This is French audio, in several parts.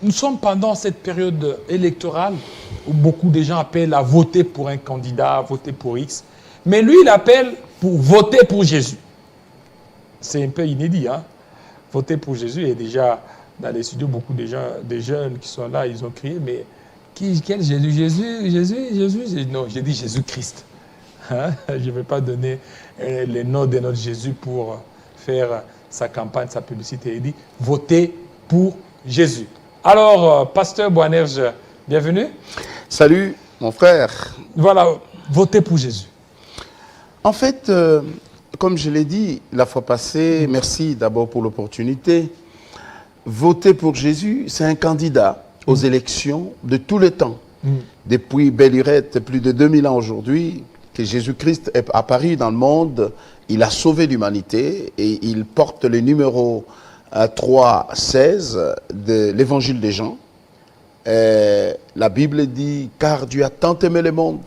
nous sommes pendant cette période électorale où beaucoup de gens appellent à voter pour un candidat, à voter pour X. Mais lui, il appelle pour voter pour Jésus. C'est un peu inédit, hein? Voter pour Jésus. Et déjà, dans les studios, beaucoup de gens, des jeunes qui sont là, ils ont crié, mais quel Jésus? Jésus? Non, j'ai dit Jésus-Christ. Hein? Je ne vais pas donner les noms de notre Jésus pour faire sa campagne, sa publicité. Il dit, votez pour Jésus. Alors, pasteur Boanerges, bienvenue. Salut, mon frère. Voilà, votez pour Jésus. En fait, comme je l'ai dit la fois passée, merci d'abord pour l'opportunité. Voter pour Jésus, c'est un candidat aux élections de tous les temps. Depuis Belle Lurette, plus de 2000 ans aujourd'hui, que Jésus-Christ est apparu dans le monde, il a sauvé l'humanité et il porte le numéro 3,16 de l'évangile de Jean. La Bible dit, car Dieu a tant aimé le monde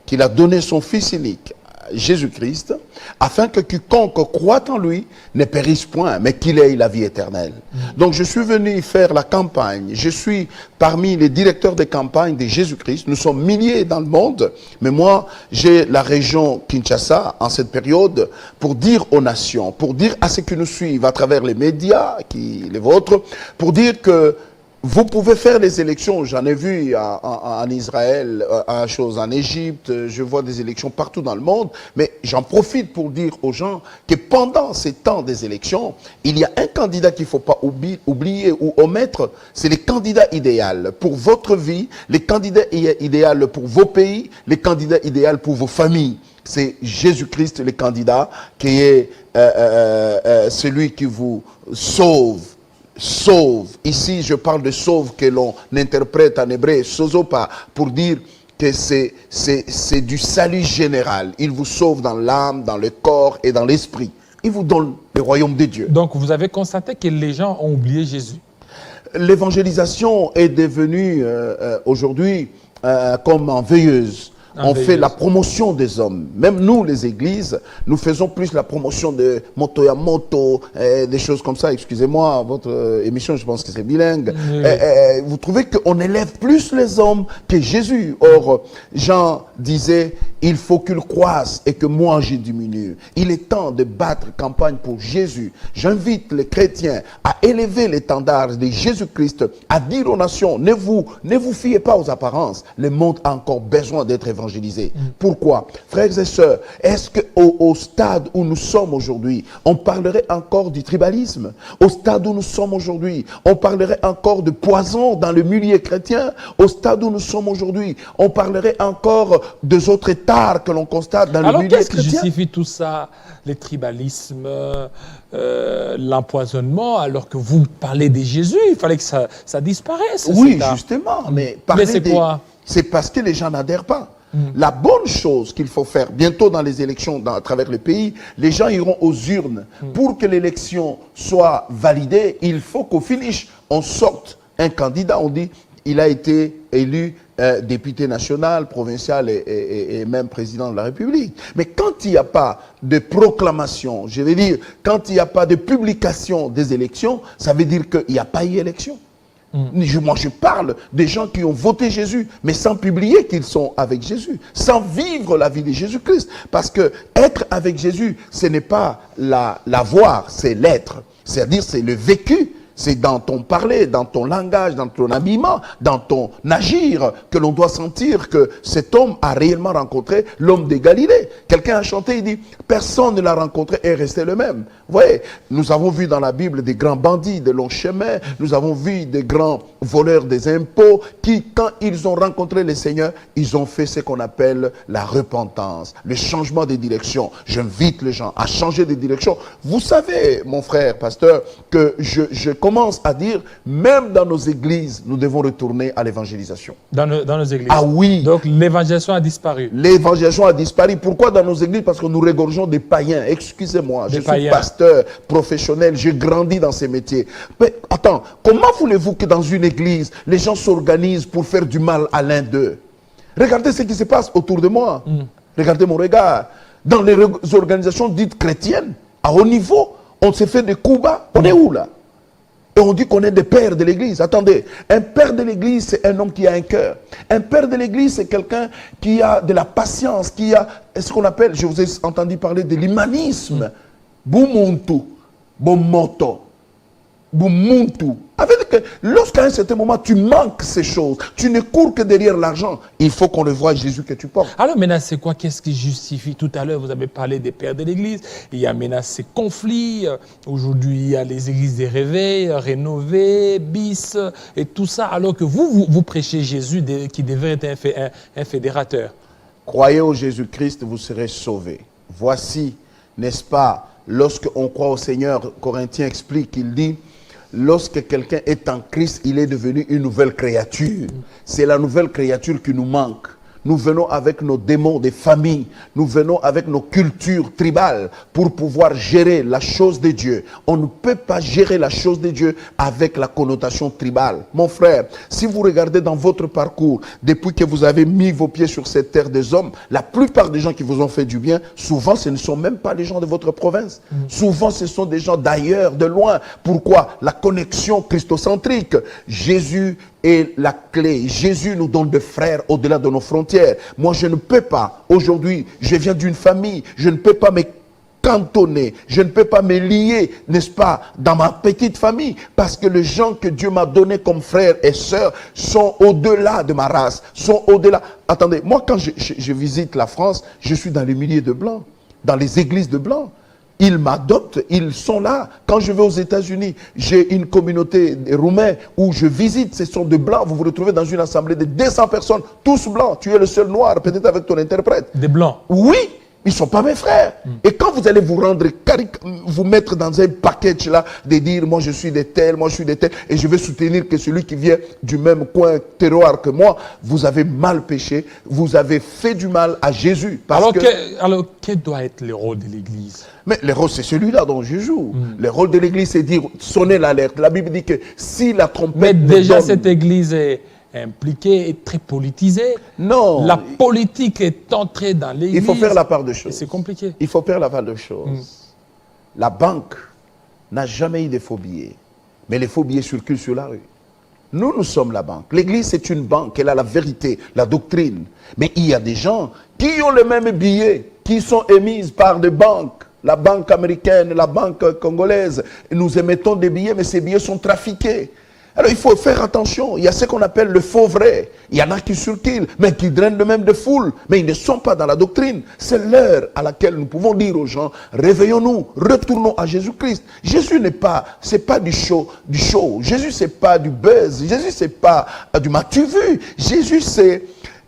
qu'il a donné son Fils unique, Jésus-Christ, afin que quiconque croit en lui ne périsse point, mais qu'il ait la vie éternelle. Donc je suis venu faire la campagne, je suis parmi les directeurs de campagne de Jésus-Christ, nous sommes milliers dans le monde, mais moi j'ai la région Kinshasa en cette période pour dire aux nations, pour dire à ceux qui nous suivent à travers les médias, les vôtres, pour dire que vous pouvez faire les élections, j'en ai vu en Israël, en Égypte, je vois des élections partout dans le monde, mais j'en profite pour dire aux gens que pendant ces temps des élections, il y a un candidat qu'il ne faut pas oublier ou omettre, c'est le candidat idéal pour votre vie, le candidat idéal pour vos pays, le candidat idéal pour vos familles. C'est Jésus-Christ, le candidat, qui est celui qui vous sauve. Sauve. Ici, je parle de sauve que l'on interprète en hébreu, sozopa, pour dire que c'est du salut général. Il vous sauve dans l'âme, dans le corps et dans l'esprit. Il vous donne le royaume de Dieu. Donc, vous avez constaté que les gens ont oublié Jésus. L'évangélisation est devenue aujourd'hui comme en veilleuse. On fait la promotion des hommes. Même nous, les églises, nous faisons plus la promotion de moto à moto, des choses comme ça. Excusez-moi, votre émission, je pense que c'est bilingue. Vous trouvez qu'on élève plus les hommes que Jésus. Or, Jean disait, il faut qu'il croisse et que moi, je diminue. Il est temps de battre campagne pour Jésus. J'invite les chrétiens à élever l'étendard de Jésus-Christ, à dire aux nations, ne vous fiez pas aux apparences. Le monde a encore besoin d'être évangélisé. Pourquoi? Frères et sœurs, est-ce qu'au stade où nous sommes aujourd'hui, on parlerait encore du tribalisme? Au stade où nous sommes aujourd'hui, on parlerait encore de poison dans le milieu chrétien? Au stade où nous sommes aujourd'hui, on parlerait encore des autres tares que l'on constate dans le milieu chrétien? Alors qu'est-ce qui justifie tout ça? Les tribalismes, l'empoisonnement, alors que vous parlez de Jésus, il fallait que ça disparaisse. Oui, justement, mais c'est quoi? C'est parce que les gens n'adhèrent pas. La bonne chose qu'il faut faire bientôt dans les élections à travers le pays, les gens iront aux urnes. Pour que l'élection soit validée, il faut qu'au finish, on sorte un candidat. On dit, il a été élu député national, provincial et même président de la République. Mais quand il n'y a pas de proclamation, je veux dire, quand il n'y a pas de publication des élections, ça veut dire qu'il n'y a pas eu élection. Moi, je parle des gens qui ont voté Jésus, mais sans publier qu'ils sont avec Jésus, sans vivre la vie de Jésus-Christ. Parce que être avec Jésus, ce n'est pas la voir, c'est l'être. C'est-à-dire, c'est le vécu. C'est dans ton parler, dans ton langage, dans ton habillement, dans ton agir que l'on doit sentir que cet homme a réellement rencontré l'homme de Galilée. Quelqu'un a chanté, il dit, personne ne l'a rencontré et est resté le même. Vous voyez, nous avons vu dans la Bible des grands bandits de long chemin, nous avons vu des grands voleurs des impôts qui, quand ils ont rencontré le Seigneur, ils ont fait ce qu'on appelle la repentance, le changement de direction. J'invite les gens à changer de direction. Vous savez, mon frère, pasteur, que je commence à dire, même dans nos églises, nous devons retourner à l'évangélisation. Dans nos églises? Ah oui. Donc l'évangélisation a disparu. L'évangélisation a disparu. Pourquoi dans nos églises? Parce que nous regorgeons des païens. Excusez-moi, je suis pasteur professionnel, j'ai grandi dans ces métiers. Mais attends, comment voulez-vous que dans une église, les gens s'organisent pour faire du mal à l'un d'eux? Regardez ce qui se passe autour de moi. Regardez mon regard. Dans les organisations dites chrétiennes, à haut niveau, on se fait des coups bas. On est où là? Et on dit qu'on est des pères de l'Église. Attendez, un père de l'Église, c'est un homme qui a un cœur. Un père de l'Église, c'est quelqu'un qui a de la patience, qui a ce qu'on appelle, je vous ai entendu parler de l'humanisme. Bumuntu, Bomoto, Bumuntu. Lorsqu'à un certain moment, tu manques ces choses, tu ne cours que derrière l'argent, il faut qu'on le voie Jésus que tu portes. Alors maintenant, c'est quoi? Qu'est-ce qui justifie? Tout à l'heure, vous avez parlé des pères de l'Église. Il y a maintenant ces conflits. Aujourd'hui, il y a les églises des réveils, rénovées, bis, et tout ça. Alors que vous prêchez Jésus qui devrait être un fédérateur. Croyez au Jésus-Christ, vous serez sauvés. Voici, n'est-ce pas, lorsqu'on croit au Seigneur, Corinthiens explique, il dit, lorsque quelqu'un est en Christ, il est devenu une nouvelle créature. C'est la nouvelle créature qui nous manque. Nous venons avec nos démons des familles, nous venons avec nos cultures tribales pour pouvoir gérer la chose de Dieu. On ne peut pas gérer la chose de Dieu avec la connotation tribale. Mon frère, si vous regardez dans votre parcours, depuis que vous avez mis vos pieds sur cette terre des hommes, la plupart des gens qui vous ont fait du bien, souvent ce ne sont même pas les gens de votre province. Souvent ce sont des gens d'ailleurs, de loin. Pourquoi? La connexion christocentrique. Jésus est la clé. Jésus nous donne des frères au-delà de nos frontières. Moi, je ne peux pas. Aujourd'hui, je viens d'une famille. Je ne peux pas me cantonner. Je ne peux pas me lier, n'est-ce pas, dans ma petite famille. Parce que les gens que Dieu m'a donnés comme frères et sœurs sont au-delà de ma race. Sont au-delà. Attendez, moi, quand je visite la France, je suis dans les milliers de Blancs. Dans les églises de Blancs. Ils m'adoptent, ils sont là. Quand je vais aux États-Unis, j'ai une communauté roumaine où je visite, ce sont de blancs. Vous vous retrouvez dans une assemblée de 200 personnes, tous blancs. Tu es le seul noir, peut-être avec ton interprète. Des blancs? Oui, ils ne sont pas mes frères. Et quand vous allez vous rendre, vous mettre dans un package là, de dire, moi je suis de tel, moi je suis de tel, et je vais soutenir que celui qui vient du même coin terroir que moi, vous avez mal péché, vous avez fait du mal à Jésus. Alors, quel doit être le rôle de l'Église? Mais le rôle, c'est celui-là dont je joue. Le rôle de l'Église, c'est dire, sonner l'alerte. La Bible dit que si la trompette... Mais déjà, cette Église est impliquée et très politisée. Non. La politique est entrée dans l'Église. Il faut faire la part de choses. C'est compliqué. Il faut faire la part de choses. La banque n'a jamais eu de faux billets. Mais les faux billets circulent sur la rue. Nous sommes la banque. L'Église, c'est une banque. Elle a la vérité, la doctrine. Mais il y a des gens qui ont les mêmes billets, qui sont émis par des banques. La banque américaine, la banque congolaise. Nous émettons des billets, mais ces billets sont trafiqués. Alors il faut faire attention. Il y a ce qu'on appelle le faux vrai. Il y en a qui circulent, mais qui drainent de même de foule. Mais ils ne sont pas dans la doctrine. C'est l'heure à laquelle nous pouvons dire aux gens, réveillons-nous, retournons à Jésus-Christ. Jésus n'est pas, c'est pas du show. Jésus, c'est pas du buzz. Jésus, c'est pas du m'as-tu vu. Jésus, c'est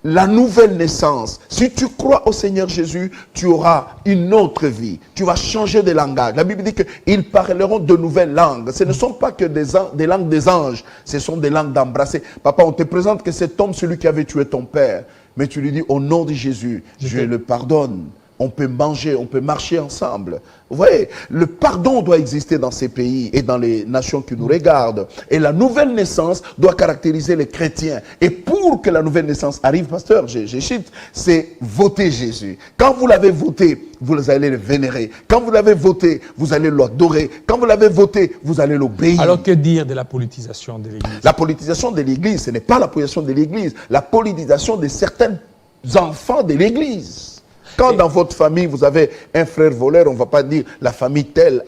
la nouvelle naissance. Si tu crois au Seigneur Jésus, tu auras une autre vie. Tu vas changer de langage. La Bible dit qu'ils parleront de nouvelles langues. Ce ne sont pas que des langues des anges. Ce sont des langues d'embrasser. Papa, on te présente que cet homme, celui qui avait tué ton père. Mais tu lui dis, au nom de Jésus, je le pardonne. On peut manger, on peut marcher ensemble. Vous voyez, le pardon doit exister dans ces pays et dans les nations qui nous regardent. Et la nouvelle naissance doit caractériser les chrétiens. Et pour que la nouvelle naissance arrive, pasteur, c'est voter Jésus. Quand vous l'avez voté, vous allez le vénérer. Quand vous l'avez voté, vous allez l'adorer. Quand vous l'avez voté, vous allez l'obéir. Alors que dire de la politisation de l'Église? La politisation de l'Église, ce n'est pas la politisation de l'Église. La politisation de certains enfants de l'Église. Quand dans votre famille, vous avez un frère voleur, on ne va pas dire la famille telle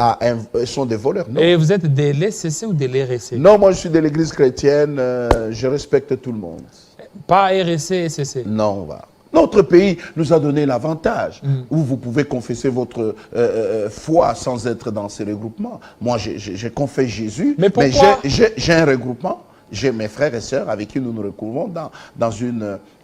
sont des voleurs. Non. Et vous êtes de l'ECC ou de l'RSC? Non, moi je suis de l'église chrétienne, je respecte tout le monde. Pas RSC et SCC? Non, va. Notre pays nous a donné l'avantage où vous pouvez confesser votre foi sans être dans ces regroupements. Moi, je confesse Jésus, mais j'ai un regroupement. J'ai mes frères et sœurs avec qui nous nous retrouvons dans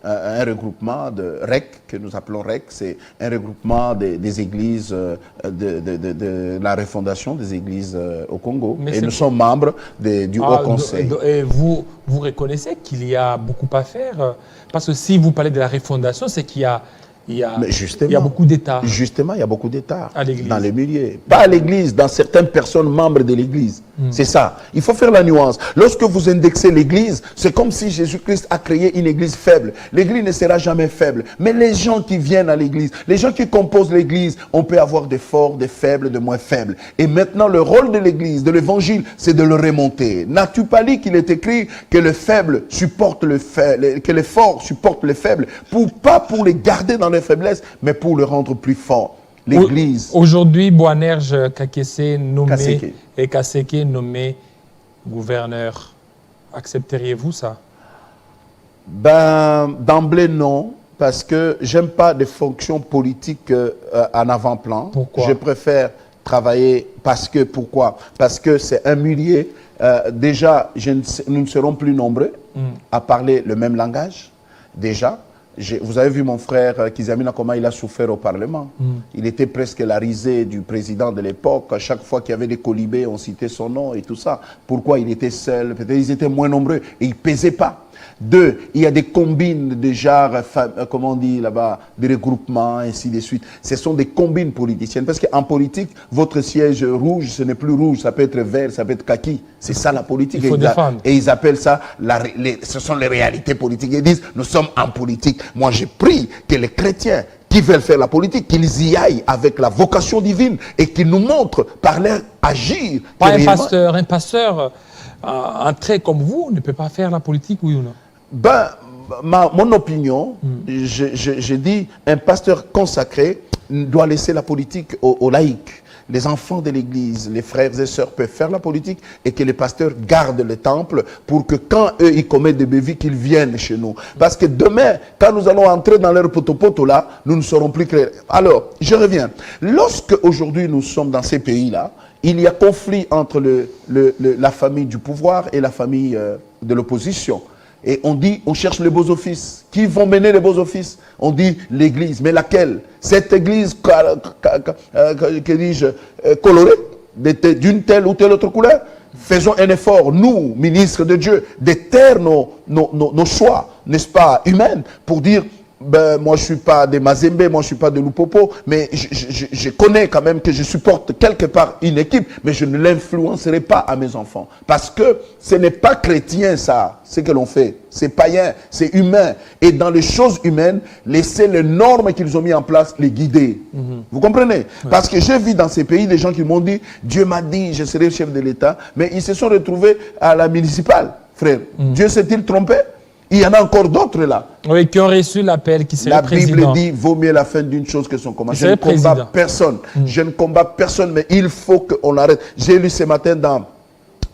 un regroupement de REC, que nous appelons REC. C'est un regroupement des églises, de la refondation des églises au Congo. Et nous sommes membres du Haut Conseil. Et vous reconnaissez qu'il y a beaucoup à faire? Parce que si vous parlez de la refondation, c'est qu'il y a il y a, Mais justement, il y a beaucoup d'États Justement, il y a beaucoup d'États à l'église. dans les milieux. Pas à l'église, dans certaines personnes membres de l'église. C'est ça. Il faut faire la nuance. Lorsque vous indexez l'église, c'est comme si Jésus-Christ a créé une église faible. L'église ne sera jamais faible. Mais les gens qui viennent à l'église, les gens qui composent l'église, on peut avoir des forts, des faibles, des moins faibles. Et maintenant, le rôle de l'église, de l'évangile, c'est de le remonter. N'as-tu pas lu qu'il est écrit que le faible supporte le faible, que les forts supportent les faibles, pas pour les garder dans les faiblesses, mais pour le rendre plus fort. L'église. Aujourd'hui, Boanerges Kakese nommé Kaseke. et Kaseke nommé gouverneur. Accepteriez-vous ça? Ben, d'emblée, non, parce que j'aime pas des fonctions politiques en avant-plan. Pourquoi? Je préfère travailler pourquoi? Parce que c'est un milieu. Déjà, nous ne serons plus nombreux à parler le même langage. Déjà. Vous avez vu mon frère Kizamina, comment il a souffert au Parlement. Il était presque la risée du président de l'époque. À chaque fois qu'il y avait des colibés, on citait son nom et tout ça. Pourquoi il était seul? Peut-être ils étaient moins nombreux et il ne pesait pas. 2, il y a des combines de genre, comment on dit là-bas, des regroupements, ainsi de suite. Ce sont des combines politiciennes. Parce qu'en politique, votre siège rouge, ce n'est plus rouge, ça peut être vert, ça peut être kaki. C'est ça la politique. Il faut défendre. Et ils appellent ça, ce sont les réalités politiques. Ils disent, nous sommes en politique. Moi, j'ai pris que les chrétiens qui veulent faire la politique, qu'ils y aillent avec la vocation divine et qu'ils nous montrent par leur agir. Pas un pasteur, un trait comme vous ne peut pas faire la politique, oui ou non? Ben, mon opinion, je dis, un pasteur consacré doit laisser la politique aux laïcs. Les enfants de l'église, les frères et sœurs peuvent faire la politique et que les pasteurs gardent le temple pour que quand eux, ils commettent des bévues, qu'ils viennent chez nous. Parce que demain, quand nous allons entrer dans leur potopoto là, nous ne serons plus clairs. Alors, je reviens. Lorsque aujourd'hui nous sommes dans ces pays-là, il y a conflit entre la famille du pouvoir et la famille de l'opposition. Et on dit, on cherche les beaux offices. Qui vont mener les beaux offices? On dit l'église. Mais laquelle? Cette église, que dis-je, colorée, d'une telle ou telle autre couleur? Faisons un effort, nous, ministres de Dieu, de taire nos choix, n'est-ce pas, humains, pour dire, ben, moi je ne suis pas de Mazembe, moi je ne suis pas de Lupopo, mais je connais quand même que je supporte quelque part une équipe, mais je ne l'influencerai pas à mes enfants. Parce que ce n'est pas chrétien ça, ce que l'on fait. C'est païen, c'est humain. Et dans les choses humaines, laissez les normes qu'ils ont mis en place les guider. Vous comprenez? Ouais. Parce que j'ai vu dans ces pays des gens qui m'ont dit, Dieu m'a dit, je serai chef de l'État, mais ils se sont retrouvés à la municipale, frère. Dieu s'est-il trompé? Il y en a encore d'autres là. Oui, qui ont reçu l'appel, qui seraient président. La Bible dit, vaut mieux la fin d'une chose que son commencement. Je ne combats personne. Je ne combats personne, mais il faut qu'on arrête. J'ai lu ce matin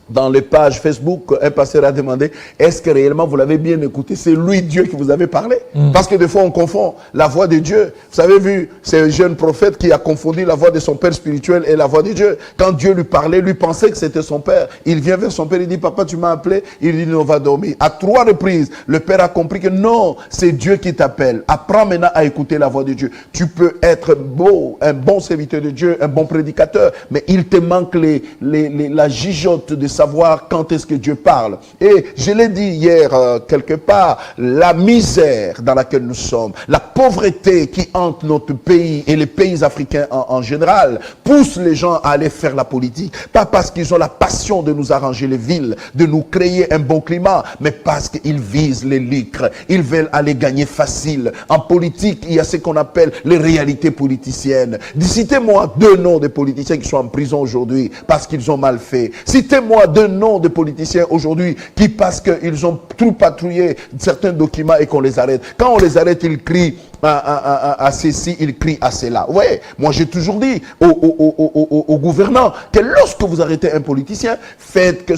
dans les pages Facebook, un pasteur a demandé, est-ce que réellement vous l'avez bien écouté? C'est lui, Dieu, qui vous avait parlé. Parce que des fois, on confond la voix de Dieu. Vous avez vu, c'est un jeune prophète qui a confondu la voix de son père spirituel et la voix de Dieu. Quand Dieu lui parlait, lui pensait que c'était son père. Il vient vers son père, il dit, papa, tu m'as appelé? Il dit, non, on va dormir. À 3 reprises, le père a compris que non, c'est Dieu qui t'appelle. Apprends maintenant à écouter la voix de Dieu. Tu peux être beau, un bon serviteur de Dieu, un bon prédicateur, mais il te manque la gigote de savoir quand est-ce que Dieu parle. Et je l'ai dit hier quelque part, la misère dans laquelle nous sommes, la pauvreté qui hante notre pays et les pays africains en général, pousse les gens à aller faire la politique. Pas parce qu'ils ont la passion de nous arranger les villes, de nous créer un bon climat, mais parce qu'ils visent les lucres. Ils veulent aller gagner facile. En politique, il y a ce qu'on appelle les réalités politiciennes. Citez-moi 2 noms de politiciens qui sont en prison aujourd'hui parce qu'ils ont mal fait. Citez-moi 2 noms de politiciens aujourd'hui qui, parce qu'ils ont tout patrouillé certains documents et qu'on les arrête. Quand on les arrête, ils crient à ceci, ils crient à cela. Oui, moi j'ai toujours dit aux gouvernants que lorsque vous arrêtez un politicien, faites que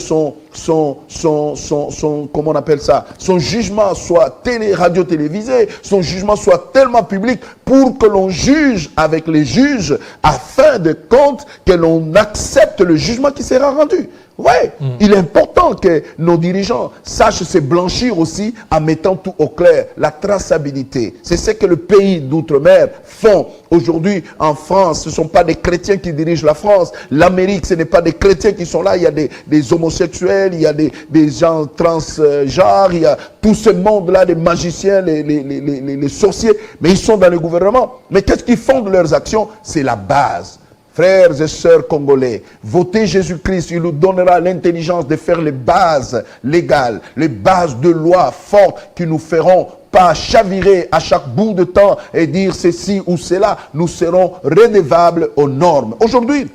comment on appelle ça, son jugement soit radio-télévisé, son jugement soit tellement public pour que l'on juge avec les juges afin de compte que l'on accepte le jugement qui sera rendu. Ouais, il est important que nos dirigeants sachent se blanchir aussi en mettant tout au clair. La traçabilité, c'est ce que le pays d'outre-mer font. Aujourd'hui, en France, ce ne sont pas des chrétiens qui dirigent la France. L'Amérique, ce n'est pas des chrétiens qui sont là. Il y a des homosexuels, il y a des gens transgenres, il y a tout ce monde-là, les magiciens, les sorciers. Mais ils sont dans le gouvernement. Mais qu'est-ce qu'ils font de leurs actions? C'est la base. Frères et sœurs congolais, votez Jésus-Christ, il nous donnera l'intelligence de faire les bases légales, les bases de loi fortes qui nous feront pas chavirer à chaque bout de temps et dire ceci ou cela. Nous serons redevables aux normes. Aujourd'hui,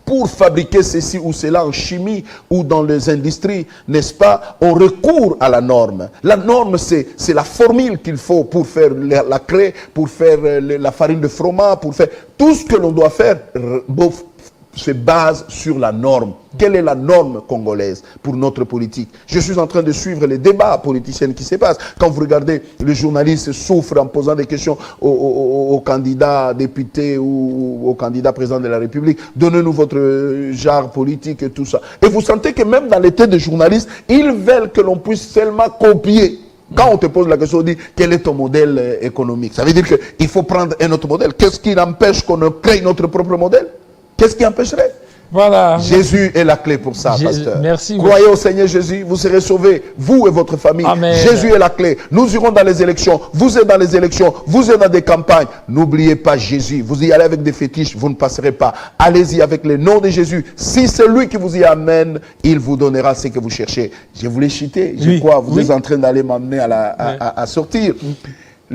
pour fabriquer ceci ou cela en chimie ou dans les industries, n'est-ce pas, on recourt à la norme. La norme, c'est la formule qu'il faut pour faire la craie, pour faire la farine de fromage, pour faire tout ce que l'on doit faire, se base sur la norme. Quelle est la norme congolaise pour notre politique? Je suis en train de suivre les débats politiciens qui se passent. Quand vous regardez, les journalistes souffrent en posant des questions aux candidats députés ou aux candidats présidents de la République. Donnez-nous votre genre politique et tout ça. Et vous sentez que même dans les têtes des journalistes, ils veulent que l'on puisse seulement copier. Quand on te pose la question, on dit quel est ton modèle économique? Ça veut dire qu'il faut prendre un autre modèle. Qu'est-ce qui empêche qu'on ne crée notre propre modèle? Qu'est-ce qui empêcherait? Voilà. Jésus est la clé pour ça, pasteur. Merci. Croyez au Seigneur Jésus, vous serez sauvés, vous et votre famille. Amen. Jésus est la clé. Nous irons dans les élections. Vous êtes dans les élections. Vous êtes dans des campagnes. N'oubliez pas Jésus. Vous y allez avec des fétiches, vous ne passerez pas. Allez-y avec le nom de Jésus. Si c'est lui qui vous y amène, il vous donnera ce que vous cherchez. Je voulais chuter. Je crois vous êtes en train d'aller m'amener à sortir.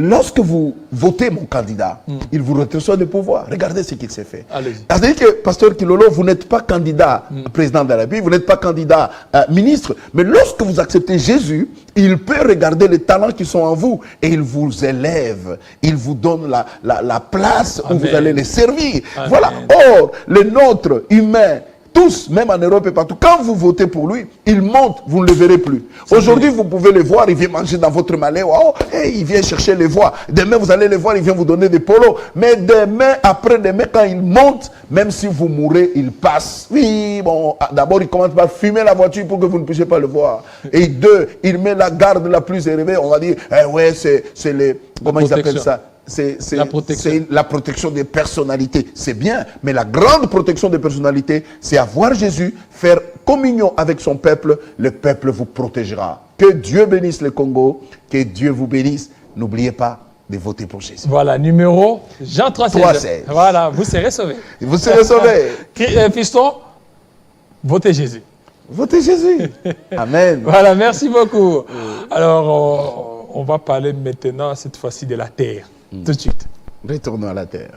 Lorsque vous votez mon candidat, il vous reçoit de pouvoir. Regardez ce qu'il s'est fait. C'est-à-dire que, pasteur Kilolo, vous n'êtes pas candidat président de la République, vous n'êtes pas candidat ministre, mais lorsque vous acceptez Jésus, il peut regarder les talents qui sont en vous et il vous élève. Il vous donne la place où vous allez les servir. Amen. Voilà. Or, les nôtres humains, tous, même en Europe et partout, quand vous votez pour lui, il monte, vous ne le verrez plus. Aujourd'hui, vous pouvez le voir, il vient manger dans votre malais, oh, hey, il vient chercher les voix. Demain, vous allez le voir, il vient vous donner des polos. Mais demain, après-demain, quand il monte, même si vous mourrez, il passe. Oui, bon, d'abord, il commence par fumer la voiture pour que vous ne puissiez pas le voir. Et deux, il met la garde la plus élevée, on va dire, ouais, c'est les, comment ils appellent ça? C'est la protection des personnalités. C'est bien, mais la grande protection des personnalités, c'est avoir Jésus, faire communion avec son peuple. Le peuple vous protégera. Que Dieu bénisse le Congo, que Dieu vous bénisse. N'oubliez pas de voter pour Jésus. Voilà, numéro Jean 3,16. Voilà, vous serez sauvés. Vous serez sauvés. Fiston, votez Jésus. Votez Jésus. Amen. Voilà, merci beaucoup. Alors, on va parler maintenant, cette fois-ci, de la terre. Tout de suite. Retournons à la terre.